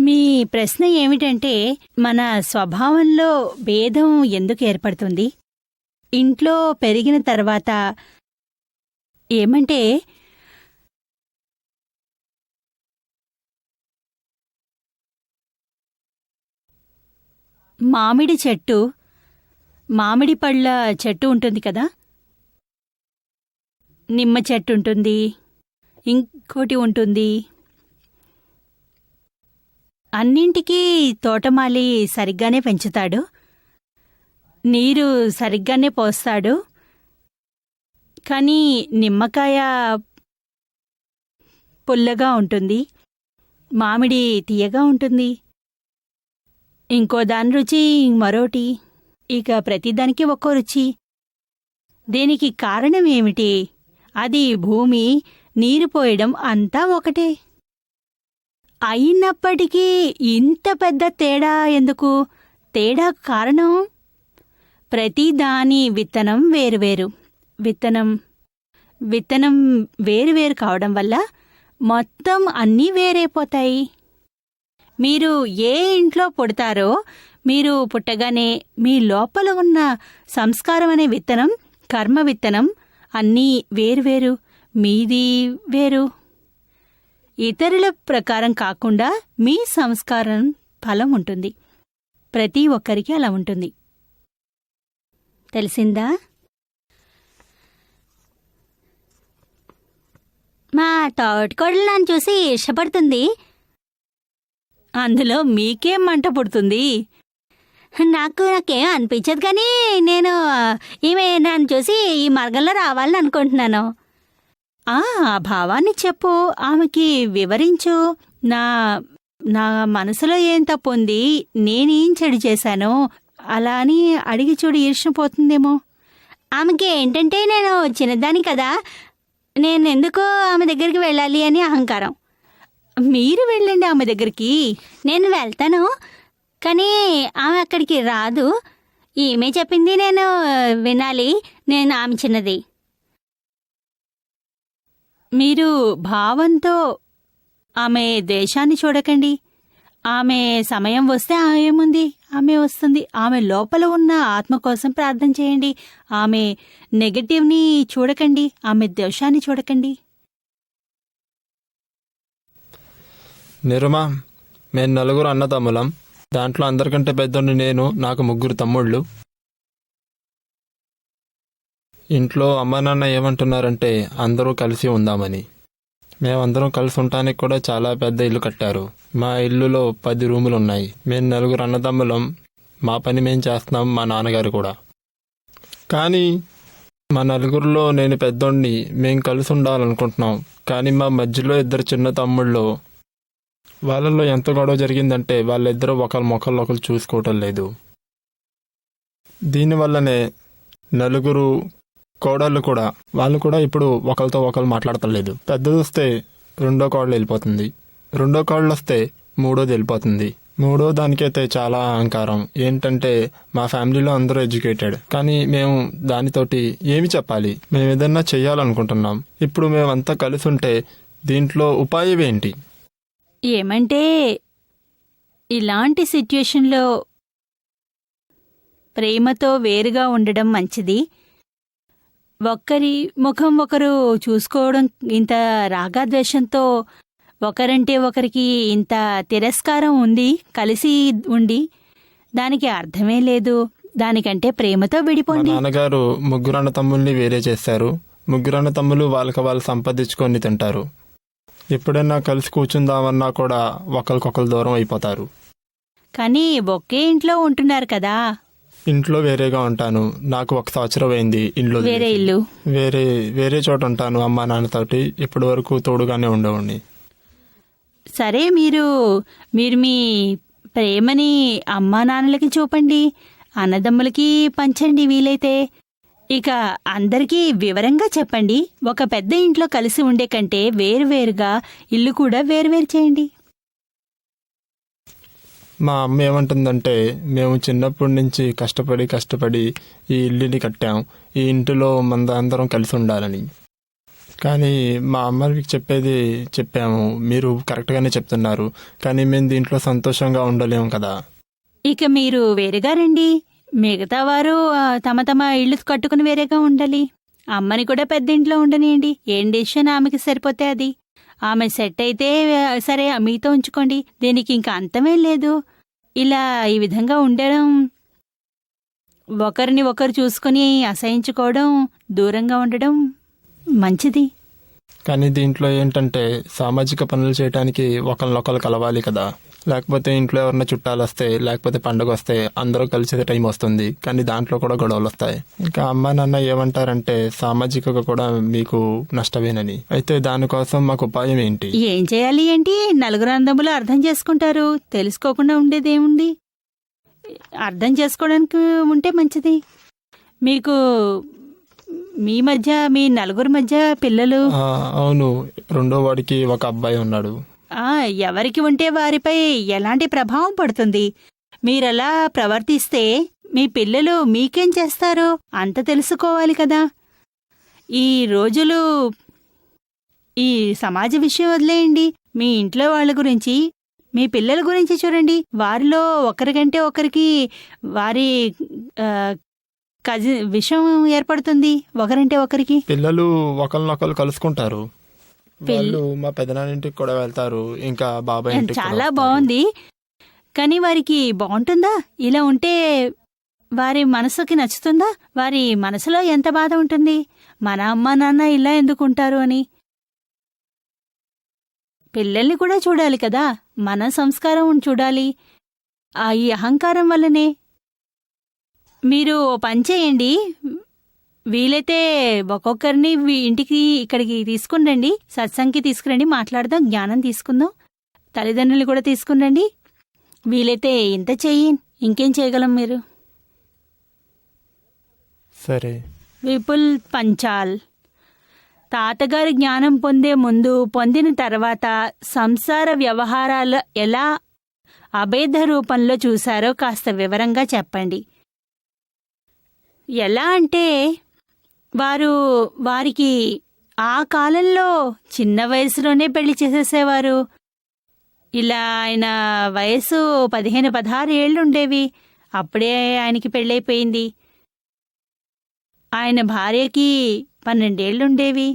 మీ ప్రశ్న ఏమిటంటే, మన స్వభావంలో భేదం ఎందుకు ఏర్పడుతుంది? ఇంట్లో పెరిగిన తర్వాత ఏమంటే, మామిడి పళ్ళ చెట్టు ఉంటుంది కదా, నిమ్మ చెట్టు ఉంటుంది, ఇంకోటి ఉంటుంది. అన్నింటికీ తోటమాలి సరిగ్గానే పెంచుతాడు, నీరు సరిగ్గానే పోస్తాడు. కానీ నిమ్మకాయ పుల్లగా ఉంటుంది, మామిడి తీయగా ఉంటుంది, ఇంకో దాని రుచి మరోటి, ఇక ప్రతిదానికి ఒక్కో రుచి. దీనికి కారణం ఏమిటి? అది భూమి, నీరు పోయడం అంతా ఒకటే. అయినప్పటికీ ఇంత పెద్ద తేడా ఎందుకు? తేడా కారణం ప్రతిదాని విత్తనం వేరువేరు. విత్తనం వేరువేరు కావడం వల్ల మొత్తం అన్నీ వేరైపోతాయి. మీరు ఏ ఇంట్లో పుడతారో, మీరు పుట్టగానే మీ లోపల ఉన్న సంస్కారం అనే విత్తనం, కర్మ విత్తనం అన్నీ వేరువేరు. మీది వేరు. ఇతరుల ప్రకారం కాకుండా మీ సంస్కారం ఫలం ఉంటుంది. ప్రతి ఒక్కరికి అలా ఉంటుంది. తెలిసిందా? మా తోటికోడలు నన్ను చూసి ఇష్టపడుతుంది. అందులో మీకేం మంట పుడుతుంది? నాకేం అనిపించదు, కానీ నేను ఈమె నన్ను చూసి ఈ మార్గంలో రావాలని అనుకుంటున్నాను. ఆ భావాన్ని చెప్పు, ఆమెకి వివరించు. నా మనసులో ఏం తప్పుంది, నేనేం చెడు చేశాను అలా అని అడిగి చూడు, ఈర్ష్యపోతుందేమో. ఆమెకి ఏంటంటే నేను చిన్నదాన్ని కదా, నేనెందుకు ఆమె దగ్గరికి వెళ్ళాలి అని అహంకారం. మీరు వెళ్ళండి ఆమె దగ్గరికి. నేను వెళ్తాను, కానీ ఆమె అక్కడికి రాదు. ఈమె చెప్పింది నేను వినాలి. నేను ఆమె చిన్నది. మీరు భావంతో ఆమె దేశాన్ని చూడకండి. ఆమె సమయం వస్తే ఏముంది, ఆమె వస్తుంది. ఆమె లోపల ఉన్న ఆత్మ కోసం ప్రార్థన చేయండి. ఆమె నెగటివ్ని చూడకండి, ఆమె దోషాన్ని చూడకండి. నిరుమా, మేము 4 అన్నదమ్ములం. దాంట్లో అందరికంటే పెద్దోడిని నేను. నాకు 3 తమ్ముళ్ళు. ఇంట్లో అమ్మ నాన్న ఏమంటున్నారంటే అందరూ కలిసి ఉందామని. మేమందరం కలిసి ఉండటానికి కూడా చాలా పెద్ద ఇల్లు కట్టారు. మా ఇల్లులో 10 రూములు ఉన్నాయి. మేము 4 అన్నదమ్ములం. మా పని మేం చేస్తున్నాం, మా నాన్నగారు కూడా. కానీ మా 4లో నేను పెద్దోడిని. మేం కలిసి ఉండాలనుకుంటున్నాం. కానీ మా మధ్యలో 2 చిన్న తమ్ముళ్ళు, వాళ్ళల్లో ఎంత గొడవ జరిగిందంటే వాళ్ళిద్దరూ ఒకళ్ళు చూసుకోవటం లేదు. దీనివల్లనే 4 కోడళ్ళు కూడా, వాళ్ళు కూడా ఇప్పుడు ఒకరితో ఒకరు మాట్లాడతలేదు. పెద్దది వస్తే 2వ కోడలు వెళ్ళిపోతుంది, 2వ కోడలు వస్తే 3వది వెళ్ళిపోతుంది. 3వ దానికైతే చాలా అహంకారం. ఏంటంటే మా ఫ్యామిలీలో అందరూ ఎడ్యుకేటెడ్, కానీ మేము దానితోటి ఏమి చెప్పాలి? మేము ఏదన్నా చెయ్యాలనుకుంటున్నాం. ఇప్పుడు మేమంతా కలిసి ఉంటే దీంట్లో ఉపాయం ఏంటి? ఏమంటే, ఇలాంటి సిట్యుయేషన్లో ప్రేమతో వేరుగా ఉండడం మంచిది. ఒక్కరి ముఖం ఒకరు చూసుకోవడం, ఇంత రాగద్వేషంతో ఒకరంటే ఒకరికి ఇంత తిరస్కారం ఉంది, కలిసి ఉండి దానికి అర్థమే లేదు. దానికంటే ప్రేమతో విడిపోండి. నాన్నగారు 3 అన్న తమ్ముల్ని వేరే చేశారు. 3 అన్న తమ్ములు వాళ్ళకి వాళ్ళు సంపాదించుకొని తింటారు. ఎప్పుడైనా కలిసి కూర్చుందామన్నా కూడా ఒకరికొకరు దూరం అయిపోతారు. కానీ ఒకే ఇంట్లో ఉంటున్నారు కదా. ఇంట్లో వేరేగా ఉంటాను. నాకు 1 సంవత్సరం అయింది ఇంట్లో. వేరే చోట ఉంటాను అమ్మా నాన్నతోటి. ఇప్పటి వరకు తోడుగానే ఉండేవాడిని. సరే, మీరు మీ ప్రేమని అమ్మా నాన్నలకి చూపండి, అన్నదమ్ములకి పంచండి వీలైతే. ఇక అందరికీ వివరంగా చెప్పండి. ఒక పెద్ద ఇంట్లో కలిసి ఉండే కంటే వేరువేరుగా ఇల్లు కూడా వేరువేరు చేయండి. మా అమ్మ ఏమంటుందంటే, మేము చిన్నప్పటి నుంచి కష్టపడి ఈ ఇల్లుని కట్టాం. ఈ ఇంటిలో అందరం కలిసి ఉండాలని. కానీ మా అమ్మకి చెప్పాము, మీరు కరెక్ట్గానే చెప్తున్నారు, కానీ మేము దీంట్లో సంతోషంగా ఉండలేము కదా. ఇక మీరు వేరేగా రండి. మిగతా వారు తమ తమ ఇళ్ళు కట్టుకుని వేరేగా ఉండాలి. అమ్మని కూడా పెద్ద ఇంట్లో ఉండనియండి. ఏం డెసిషన్ ఆమెకి సరిపోతే అది. ఆమె సెట్ అయితే సరే మీతో ఉంచుకోండి. దీనికి ఇంకా అంతమే లేదు. ఇలా ఈ విధంగా ఉండడం, ఒకరిని ఒకరు చూసుకుని అసహించుకోవడం, దూరంగా ఉండడం మంచిది. కానీ దీంట్లో ఏంటంటే సామాజిక పనులు చేయడానికి ఒకరినొకరు కలవాలి కదా. లేకపోతే ఇంట్లో ఎవరైనా చుట్టాలు వస్తే, లేకపోతే పండుగ వస్తే అందరూ కలిసే టైం వస్తుంది, కానీ దాంట్లో కూడా గొడవలు వస్తాయి. ఇంకా అమ్మ నాన్న ఏమంటారంటే సామాజికంగా కూడా మీకు నష్టమేనని. అయితే దానికోసం మాకు ఉపాయం ఏంటి? ఏం చేయాలి ఏంటి? నలుగురు అందములు అర్థం చేసుకుంటారు. తెలుసుకోకుండా ఉండేదేముంది? అర్థం చేసుకోవడానికి ఉంటే మంచిది. మీకు మీ నలుగురు మధ్య పిల్లలు? అవును, రెండో వాడికి ఒక అబ్బాయి ఉన్నాడు. ఎవరికి ఉంటే వారిపై ఎలాంటి ప్రభావం పడుతుంది? మీరలా ప్రవర్తిస్తే మీ పిల్లలు మీకేం చేస్తారో అంత తెలుసుకోవాలి కదా. ఈ రోజులు ఈ సమాజ విషయం వదిలేయండి. మీ ఇంట్లో వాళ్ళ గురించి, మీ పిల్లల గురించి చూడండి. వారిలో ఒకరికంటే ఒకరికి వారి విషయం ఏర్పడుతుంది. ఒకరంటే ఒకరికి పిల్లలు ఒకరినొకరు కలుసుకుంటారు. వాళ్ళు మా పెదనాన్నింటికి కూడా వెళ్తారు, ఇంకా బాబాయ్ ఇంటికి. చాలా బాగుంది, కానీ వారికి బాగుంటుందా? ఇలా ఉంటే వారి మనసుకి నచ్చుతుందా? వారి మనసులో ఎంత బాధ ఉంటుంది, మన అమ్మ నాన్న ఇలా ఎందుకుంటారు అని. పిల్లల్ని కూడా చూడాలి కదా, మన సంస్కారం చూడాలి. ఈ అహంకారం వల్లనే. మీరు ఓ పని చేయండి, వీలైతే ఒక్కొక్కరిని ఇంటికి ఇక్కడికి తీసుకురండి, సత్సంగ్కి తీసుకురండి, మాట్లాడదాం, జ్ఞానం తీసుకుందాం. తల్లిదండ్రులు కూడా తీసుకురండి. వీలైతే ఇంత చెయ్యి, ఇంకేం చేయగలం మీరు? సరే. విపుల్ పంచాల్ తాతగారి జ్ఞానం పొందే ముందు, పొందిన తర్వాత సంసార వ్యవహారాలు ఎలా అభేద రూపంలో చూశారో కాస్త వివరంగా చెప్పండి. ఎలా అంటే వారికి ఆ కాలంలో చిన్న వయసులోనే పెళ్లి చేసేసేవారు. ఇలా ఆయన వయసు 15-16 ఏళ్లుండేవి. అప్పుడే ఆయనకి పెళ్ళైపోయింది. ఆయన భార్యకి 12 ఏళ్లుండేవి.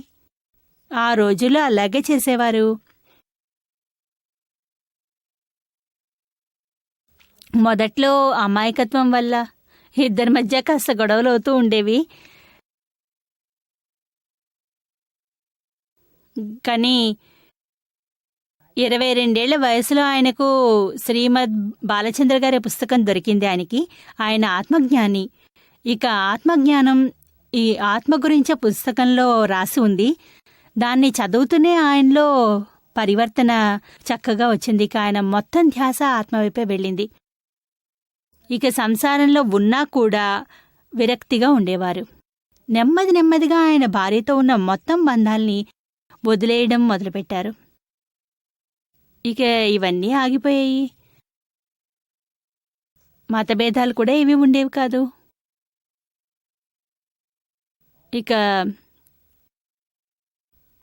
ఆ రోజుల్లో అలాగే చేసేవారు. మొదట్లో అమాయకత్వం వల్ల ఇద్దరి మధ్య కాస్త గొడవలు అవుతూ ఉండేవి. కానీ 22 ఏళ్ల వయసులో ఆయనకు శ్రీమద్ బాలచంద్ర గారి పుస్తకం దొరికింది. ఆయన ఆత్మజ్ఞాని. ఇక ఆత్మజ్ఞానం, ఈ ఆత్మ గురించే పుస్తకంలో రాసి ఉంది. దాన్ని చదువుతూనే ఆయనలో పరివర్తన చక్కగా వచ్చింది. ఇక ఆయన మొత్తం ధ్యాస ఆత్మవైపే వెళ్ళింది. ఇక సంసారంలో ఉన్నా కూడా విరక్తిగా ఉండేవారు. నెమ్మదిగా ఆయన భార్యతో ఉన్న మొత్తం బంధాల్ని వదిలేయడం మొదలుపెట్టారు. ఇక ఇవన్నీ ఆగిపోయాయి. మతభేదాలు కూడా ఏమీ ఉండేవి కాదు. ఇక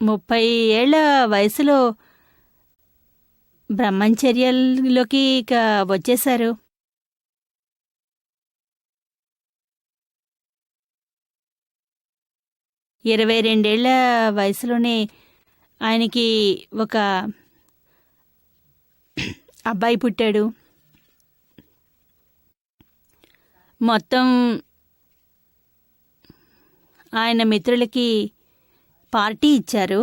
30 ఏళ్ల వయసులో బ్రహ్మచర్యంలోకి ఇక వచ్చేశారు. ఇరవై 22 ఏళ్ల వయసులోనే ఆయనకి ఒక అబ్బాయి పుట్టాడు. మొత్తం ఆయన మిత్రులకి పార్టీ ఇచ్చారు.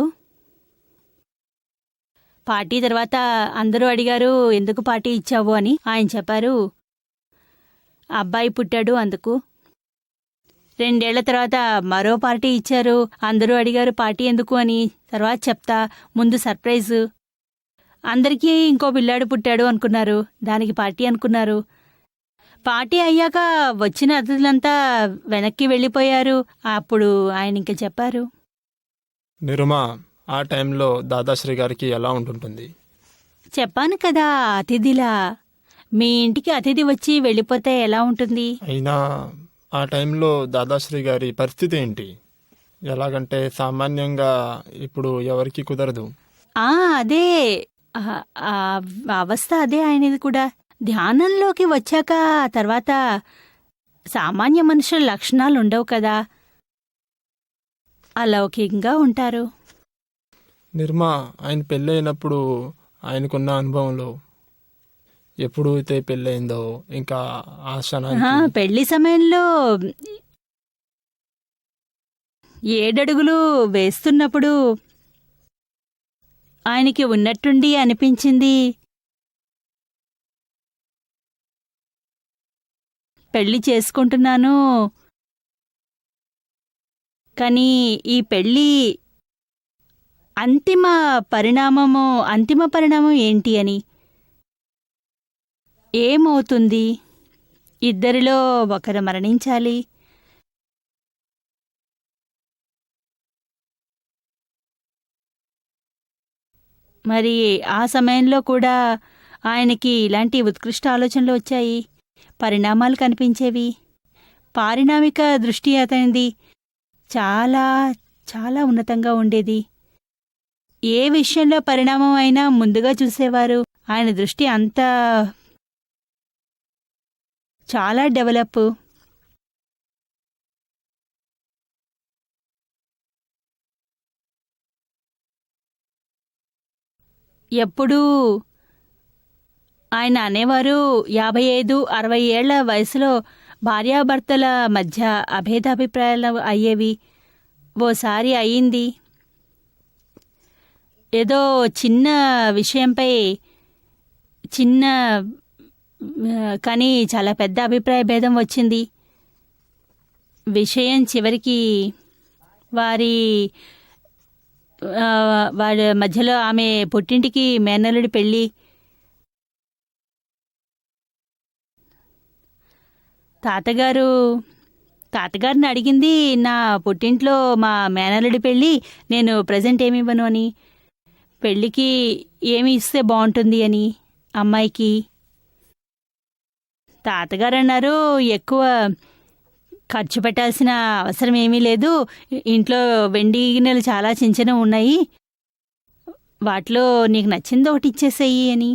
పార్టీ తర్వాత అందరూ అడిగారు, ఎందుకు పార్టీ ఇచ్చావు అని. ఆయన చెప్పారు, అబ్బాయి పుట్టాడు అందుకు. 2 ఏళ్ల తర్వాత మరో పార్టీ ఇచ్చారు. అందరూ అడిగారు పార్టీ ఎందుకు అని. తర్వాత చెప్తా, ముందు సర్ప్రైజు. అందరికీ ఇంకో పిల్లాడు పుట్టాడు అనుకున్నారు, దానికి పార్టీ అనుకున్నారు. పార్టీ అయ్యాక వచ్చిన అతిథులంతా వెనక్కి వెళ్ళిపోయారు. అప్పుడు ఆయన ఇంక చెప్పారు, నిరుమా, ఆ టైంలో దాదాశ్రీ గారికి ఎలా ఉంటుంటుంది? చెప్పాను కదా, అతిథిలా. మీ ఇంటికి అతిథి వచ్చి వెళ్ళిపోతే ఎలా ఉంటుంది? అయినా ఆ టైంలో దాదాశ్రీ గారి పరిస్థితి ఏంటి? ఎలాగంటే సామాన్యంగా ఇప్పుడు ఎవరికి కుదరదు. అదే ఆ ఆ అవస్థ అదే ఆయనది కూడా. ధ్యానంలోకి వచ్చాక తర్వాత సామాన్య మనుషుల లక్షణాలు ఉండవు కదా, అలౌకికంగా ఉంటారు. నిర్మా ఆయన పెళ్ళైనప్పుడు ఆయనకున్న అనుభవంలో ఎప్పుడు అయితే పెళ్ళయిందో ఇంకా ఆ క్షణానికి పెళ్లి సమయంలో 7 అడుగులు వేస్తున్నప్పుడు ఆయనకి ఉన్నట్టుండి అనిపించింది, పెళ్లి చేసుకుంటున్నాను, కానీ ఈ పెళ్లి అంతిమ పరిణామం ఏంటి అని, ఏమవుతుంది, ఇద్దరిలో ఒకరు మరణించాలి, మరి ఆ సమయంలో కూడా ఆయనకి ఇలాంటి ఉత్కృష్ట ఆలోచనలు వచ్చాయి, పరిణామాలు కనిపించేవి. పారిణామిక దృష్టి అతనిది చాలా చాలా ఉన్నతంగా ఉండేది. ఏ విషయంలో పరిణామం అయినా ముందుగా చూసేవారు. ఆయన దృష్టి అంతా చాలా డెవలప్. ఎప్పుడూ ఆయన అనేవారు, 55-60 ఏళ్ల వయసులో భార్యాభర్తల మధ్య అభేదాభిప్రాయాలు అయ్యేవి. ఓసారి అయింది, ఏదో చిన్న విషయంపై కానీ చాలా పెద్ద అభిప్రాయ భేదం వచ్చింది. విషయం చివరికి వాడి మధ్యలో ఆమె పుట్టింటికి మేనల్లుడి పెళ్ళి. తాతగారిని అడిగింది, నా పుట్టింట్లో మా మేనల్లుడి పెళ్ళి, నేను ప్రజెంట్ ఏమివ్వను అని, పెళ్ళికి ఏమి ఇస్తే బాగుంటుంది అని అమ్మాయికి. తాతగారు అన్నారు, ఎక్కువ ఖర్చు పెట్టాల్సిన అవసరం ఏమీ లేదు, ఇంట్లో వెండి గిన్నెలు చాలా చిన్న ఉన్నాయి, వాటిలో నీకు నచ్చింది ఒకటి ఇచ్చేసేయి అని.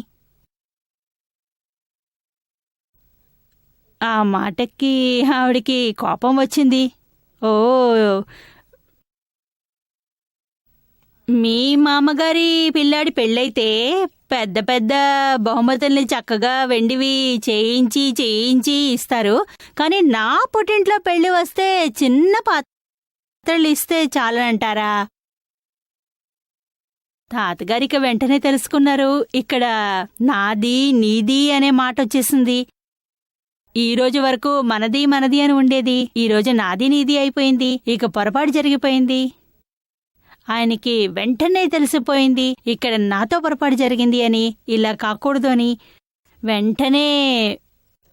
ఆ మాటకి ఆవిడికి కోపం వచ్చింది. ఓ, మీ మామగారి పిల్లాడి పెళ్ళైతే పెద్ద పెద్ద బహుమతుల్ని చక్కగా వెండివి చేయించి ఇస్తారు, కానీ నా పుట్టింట్లో పెళ్లి వస్తే చిన్న పాత్రలు ఇస్తే చాలనంటారా? తాతగారికి వెంటనే తెలుసుకున్నారు, ఇక్కడ నాది నీది అనే మాట వచ్చేసింది. ఈ రోజు వరకు మనది అని ఉండేది, ఈ రోజు నాది నీది అయిపోయింది, ఇక పొరపాటు జరిగిపోయింది. ఆయనకి వెంటనే తెలిసిపోయింది, ఇక్కడ నాతో పొరపాటు జరిగింది అని, ఇలా కాకూడదు అని. వెంటనే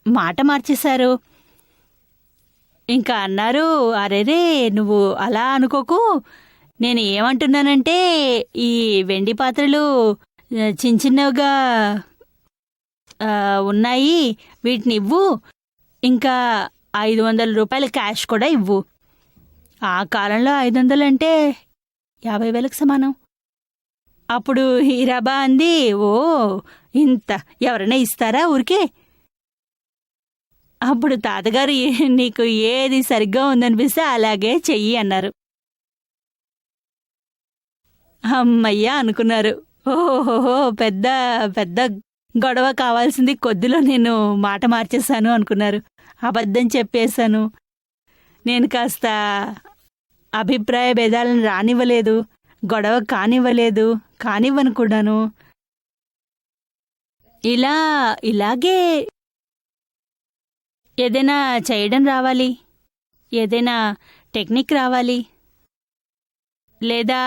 మాట మార్చేశారు. ఇంకా అన్నారు, అరెరే నువ్వు అలా అనుకోకు, నేను ఏమంటున్నానంటే ఈ వెండి పాత్రలు చిన్నగా ఉన్నాయి, వీటిని ఇవ్వు, ఇంకా 500 రూపాయల క్యాష్ కూడా ఇవ్వు. ఆ కాలంలో 500 అంటే 50,000కు సమానం. అప్పుడు హీరాబా అంది, ఓ ఇంత ఎవరైనా ఇస్తారా ఊరికే? అప్పుడు తాతగారు, నీకు ఏది సరిగ్గా ఉందనిపిస్తే అలాగే చెయ్యి అన్నారు. అమ్మయ్యా అనుకున్నారు, ఓహోహో పెద్ద పెద్ద గొడవ కావాల్సింది కొద్దిలో నేను మాట మార్చేశాను అనుకున్నారు. అబద్ధం చెప్పేశాను, నేను కాస్త అభిప్రాయ భేదాలను రానివ్వలేదు, గొడవ కానివ్వను కూడాను. ఇలాగే ఏదైనా చేయడం రావాలి, ఏదైనా టెక్నిక్ రావాలి, లేదా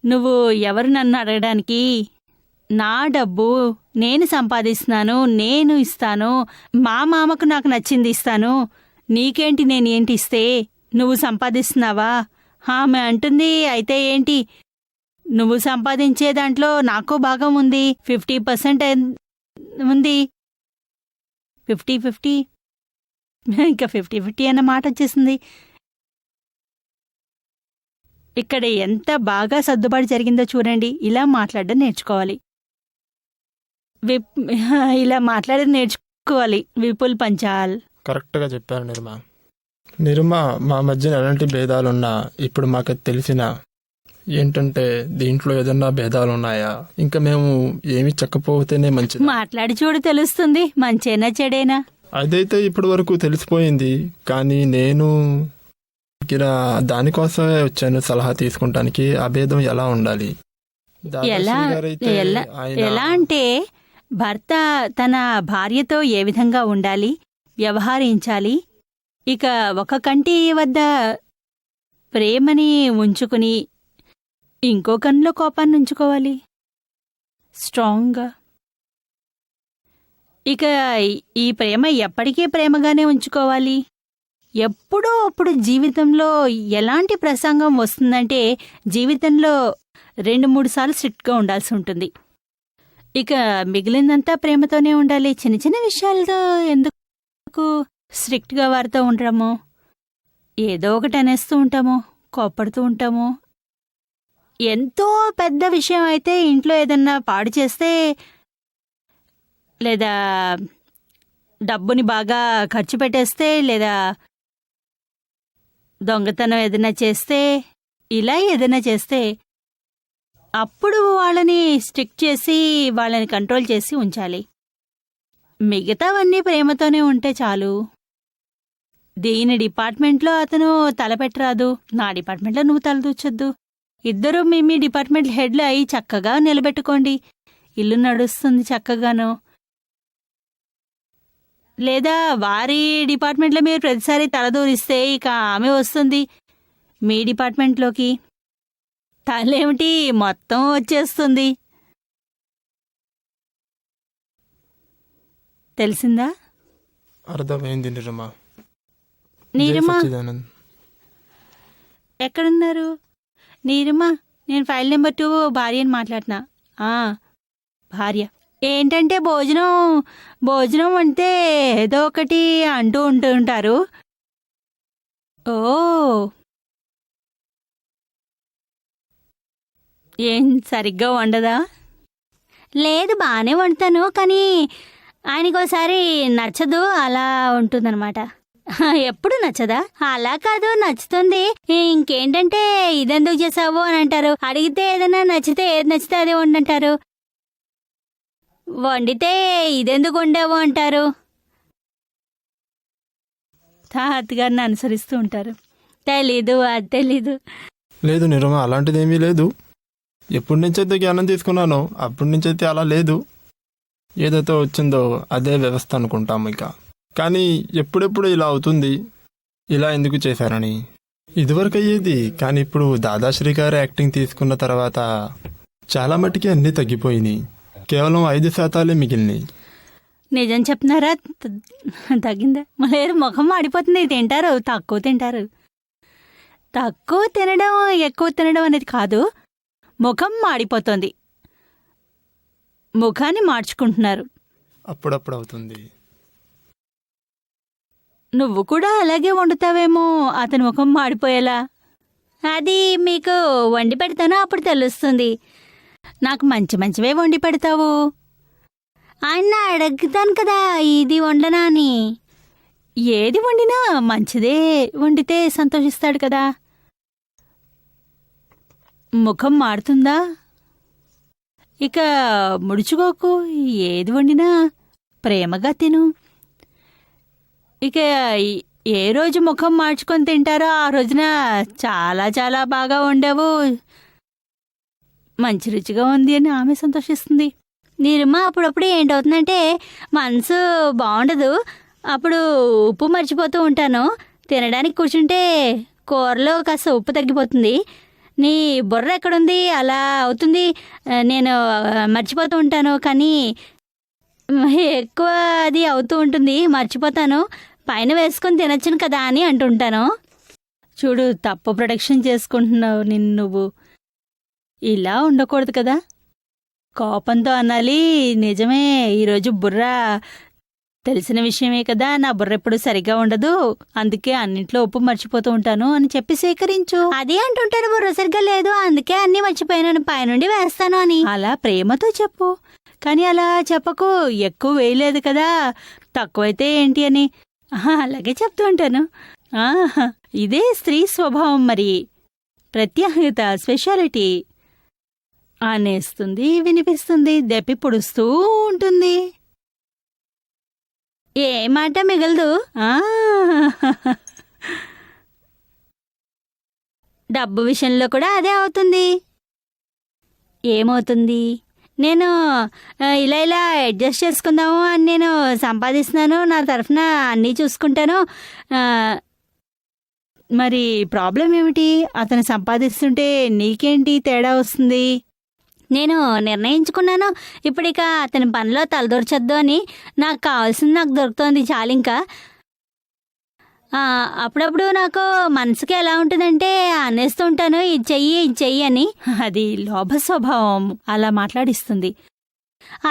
నువ్వు ఎవరు నన్ను అడగడానికి, నా డబ్బు నేను సంపాదిస్తున్నాను, నేను ఇస్తాను, మా మామకు నాకు నచ్చింది ఇస్తాను, నీకేంటి నేనేంటి ఇస్తే, నువ్వు సంపాదిస్తున్నావా? ఆమె అంటుంది, అయితే ఏంటి, నువ్వు సంపాదించే దాంట్లో నాకు భాగం ఉంది, 50% ఉంది, 50-50, ఇంకా 50-50 అన్న మాట వచ్చేసింది. ఇక్కడ ఎంత బాగా సర్దుబాటు జరిగిందో చూడండి. ఇలా మాట్లాడడం నేర్చుకోవాలి. ఇలా మాట్లాడడం నేర్చుకోవాలి. విపుల్ పంచాల్. కరెక్ట్గా చెప్పారు నిర్మా. మా మధ్యన ఎలాంటి భేదాలున్నా ఇప్పుడు మాకు తెలిసిన ఏంటంటే దీంట్లో ఏదన్నా భేదాలున్నాయా, ఇంకా మేము ఏమి చెప్పకపోతేనే మంచిది. మాట్లాడి చూడు, తెలుస్తుంది మంచేనా చెడేనా. అదైతే ఇప్పటి వరకు తెలిసిపోయింది, కానీ నేను ఇక్కడ దానికోసమే వచ్చాను, సలహా తీసుకుంటానికి. అభేదం ఎలా ఉండాలి, ఎలా ఎలా అంటే భర్త తన భార్యతో ఏ విధంగా ఉండాలి, వ్యవహరించాలి. ఇక ఒక కంటి వద్ద ప్రేమని ఉంచుకుని ఇంకో కన్నులో కోపాన్ని ఉంచుకోవాలి స్ట్రాంగ్గా. ఇక ఈ ప్రేమ ఎప్పటికీ ప్రేమగానే ఉంచుకోవాలి. ఎప్పుడో అప్పుడు జీవితంలో ఎలాంటి ప్రసంగం వస్తుందంటే జీవితంలో 2-3 సార్లు స్ట్రిక్ట్గా ఉండాల్సి ఉంటుంది. ఇక మిగిలిందంతా ప్రేమతోనే ఉండాలి. చిన్న చిన్న విషయాలతో ఎందుకు స్ట్రిక్ట్గా వారితో ఉండడము, ఏదో ఒకటి అనేస్తూ ఉంటాము, కోప్పడుతూ ఉంటాము. ఎంతో పెద్ద విషయం అయితే ఇంట్లో ఏదన్నా పాడు చేస్తే లేదా డబ్బుని బాగా ఖర్చు పెట్టేస్తే లేదా దొంగతనం ఏదైనా చేస్తే, ఇలా ఏదైనా చేస్తే అప్పుడు వాళ్ళని స్ట్రిక్ట్ చేసి వాళ్ళని కంట్రోల్ చేసి ఉంచాలి. మిగతావన్నీ ప్రేమతోనే ఉంటే చాలు. దీని డిపార్ట్మెంట్లో అతను తలపెట్టరాదు, నా డిపార్ట్మెంట్లో నువ్వు తలదూచొద్దు. ఇద్దరూ మీ డిపార్ట్మెంట్ హెడ్లు అయి చక్కగా నిలబెట్టుకోండి. ఇల్లు నడుస్తుంది చక్కగాను. లేదా వారి డిపార్ట్మెంట్లో మీరు ప్రతిసారి తలదూరిస్తే ఇక ఆమె వస్తుంది మీ డిపార్ట్మెంట్లోకి. తలేమిటి మొత్తం వచ్చేస్తుంది. తెలిసిందా? అర్థమైంది నిర్మా. నీరుమా ఎక్కడున్నారు? నీరుమా, నేను ఫైల్ నెంబర్ 2 భార్యని మాట్లాడుతున్నా. భార్య ఏంటంటే భోజనం అంటే ఏదో ఒకటి అంటూ ఉంటారు. ఓ, ఏం సరిగ్గా వండదా? లేదు, బాగానే వండుతాను, కానీ ఆయనకోసారి నచ్చదు, అలా ఉంటుందన్నమాట. ఎప్పుడు నచ్చదా? అలా కాదు, నచ్చుతుంది. ఇంకేంటంటే ఇదెందుకు చేసావు అని అంటారు. అడిగితే ఏదైనా నచ్చితే ఏది నచ్చితే అదే వండంటారు. వండితే ఇదెందుకు వండావు అంటారు. తాతగారిని అనుసరిస్తూ ఉంటారు. తెలీదు, అది తెలీదు. లేదు నిర్మా, అలాంటిదేమీ లేదు. ఎప్పటి నుంచైతే జ్ఞానం తీసుకున్నానో అప్పటి నుంచైతే అలా లేదు. ఏదైతే వచ్చిందో అదే వ్యవస్థ అనుకుంటాము ఇక. కానీ ఎప్పుడెప్పుడు ఇలా అవుతుంది, ఇలా ఎందుకు చేశారని. ఇదివరకు అయ్యేది, కానీ ఇప్పుడు దాదాశ్రీ గారు యాక్టింగ్ తీసుకున్న తర్వాత చాలా మట్టుకి అన్నీ తగ్గిపోయినాయి. కేవలం 5% మిగిలినాయి. నిజం చెప్తున్నారా? తగ్గిందా? లేదు, ముఖం మాడిపోతుంది. తింటారు, తక్కువ తింటారు. తక్కువ తినడం ఎక్కువ తినడం అనేది కాదు, ముఖం మాడిపోతుంది. ముఖాన్ని మార్చుకుంటున్నారు. అప్పుడప్పుడు అవుతుంది. నువ్వు కూడా అలాగే వండుతావేమో అతని ముఖం మాడిపోయేలా. అది మీకు వండి పెడతానో అప్పుడు తెలుస్తుంది. నాకు మంచి మంచివే వండి పెడతావు. ఆయన అడుగుతాను కదా ఇది వండనా అని. ఏది వండినా మంచిదే వండితే సంతోషిస్తాడు కదా. ముఖం మారుతుందా? ఇక ముడుచుకోకు, ఏది వండినా ప్రేమగా తిను. ఇక ఏ రోజు ముఖం మార్చుకొని తింటారో ఆ రోజున చాలా చాలా బాగా వండావు, మంచి రుచిగా ఉంది అని ఆమె సంతోషిస్తుంది. నీరుమ్మ అప్పుడప్పుడు ఏంటవుతుందంటే మనసు బాగుండదు. అప్పుడు ఉప్పు మర్చిపోతూ ఉంటాను. తినడానికి కూర్చుంటే కూరలో కాస్త ఉప్పు తగ్గిపోతుంది. నీ బుర్ర ఎక్కడుంది? అలా అవుతుంది. నేను మర్చిపోతూ ఉంటాను, కానీ ఎక్కువ అది అవుతూ ఉంటుంది, మర్చిపోతాను. పైన వేసుకొని తినొచ్చును కదా అని అంటుంటాను. చూడు, తప్పు ప్రొడక్షన్ చేసుకుంటున్నావు. నువ్వు ఇలా ఉండకూడదు కదా. కోపంతో అనాలి. నిజమే, ఈరోజు బుర్ర తెలిసిన విషయమే కదా, నా బుర్ర ఎప్పుడు సరిగా ఉండదు, అందుకే అన్నింట్లో ఉప్పు మర్చిపోతూ ఉంటాను అని చెప్పి స్వీకరించు. అదే అంటుంటాను, బుర్ర సరిగ్గా లేదు అందుకే అన్ని మర్చిపోయాను, పైనుండి వేస్తాను అని. అలా ప్రేమతో చెప్పు, కానీ అలా చెప్పకు, ఎక్కువ వేయలేదు కదా, తక్కువైతే ఏంటి అని. అలాగే చెప్తూ ఉంటాను. ఇదే స్త్రీ స్వభావం, మరి ప్రత్యేకత, స్పెషాలిటీ. అనేస్తుంది, వినిపిస్తుంది, దెప్పి పొడుస్తూ ఉంటుంది. ఏ మాట మిగలదు. డబ్బు విషయంలో కూడా అదే అవుతుంది. ఏమవుతుంది? నేను ఇలా అడ్జస్ట్ చేసుకుందాము అని నేను సంపాదిస్తున్నాను, నా తరఫున అన్నీ చూసుకుంటాను. మరి ప్రాబ్లం ఏమిటి? అతను సంపాదిస్తుంటే నీకేంటి తేడా వస్తుంది? నేను నిర్ణయించుకున్నాను, ఇప్పుడిక అతని పనిలో తలదూర్చొద్దు అని. నాకు కావాల్సింది నాకు దొరుకుతోంది చాలింకా. అప్పుడప్పుడు నాకు మనసుకి ఎలా ఉంటుందంటే అనేస్తూ ఉంటాను, ఇది చెయ్యి అని. అది లోభ స్వభావం అలా మాట్లాడిస్తుంది.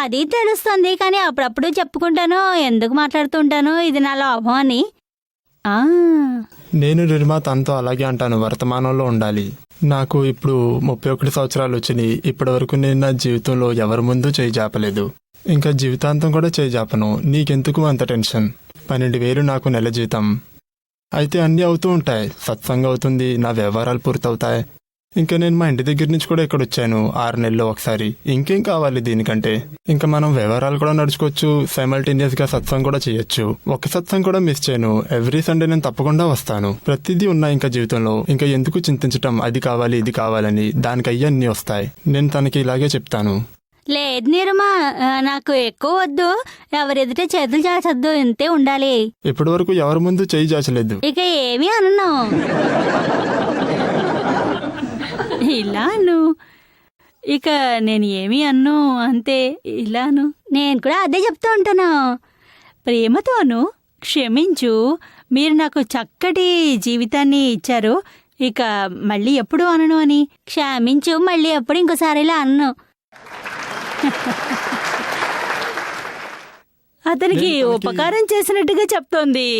అది తెలుస్తుంది, కానీ అప్పుడప్పుడు చెప్పుకుంటాను, ఎందుకు మాట్లాడుతూ ఉంటాను, ఇది నా లోభం అని. నేను నిర్మా తనతో అలాగే అంటాను, వర్తమానంలో ఉండాలి. నాకు ఇప్పుడు 31 సంవత్సరాలు వచ్చినాయి. ఇప్పటి వరకు నేను నా జీవితంలో ఎవరి ముందు చేయి జాపలేదు, ఇంకా జీవితాంతం కూడా చేయి జాపను. నీకెందుకు అంత టెన్షన్? 12,000 నాకు నెల జీతం. అయితే అన్నీ అవుతూ ఉంటాయి, సత్సంగం అవుతుంది, నా వ్యవహారాలు పూర్తవుతాయి. ఇంకా నేను మా ఇంటి దగ్గర నుంచి కూడా ఇక్కడ వచ్చాను 6 నెలల్లో ఒకసారి. ఇంకేం కావాలి దీనికంటే? ఇంకా మనం వ్యవహారాలు కూడా నడుచుకోవచ్చు, సైమల్టేనియస్ గా సత్సంగం కూడా చేయొచ్చు. ఒక సత్సంగం కూడా మిస్ చేయను. ఎవ్రీ సండే నేను తప్పకుండా వస్తాను. ప్రతిదీ ఉన్నాయి ఇంకా జీవితంలో. ఇంకా ఎందుకు చింతించటం, అది కావాలి ఇది కావాలని? దానికి అన్నీ వస్తాయి. నేను తనకి ఇలాగే చెప్తాను. లేదు నిర్మా, నాకు ఎక్కువ వద్దు, ఎవరెదుట చేతులు చాచద్దు, ఇంతే ఉండాలి. ఇప్పటి వరకు ఎవరి ముందు చేయి చాచలేదు. ఇక ఏమీ అను. ఇలాను ఇక నేను ఏమీ అన్ను, అంతే. ఇలాను నేను కూడా అదే చెప్తూ ఉంటాను. ప్రేమతోను క్షమించు, మీరు నాకు చక్కటి జీవితాన్ని ఇచ్చారు, ఇక మళ్ళీ ఎప్పుడు అనను అని. క్షమించు, మళ్ళీ ఎప్పుడు ఇంకోసారి ఇలా అన్ను. అతనికి ఉపకారం చేసినట్టుగా చెప్తోంది.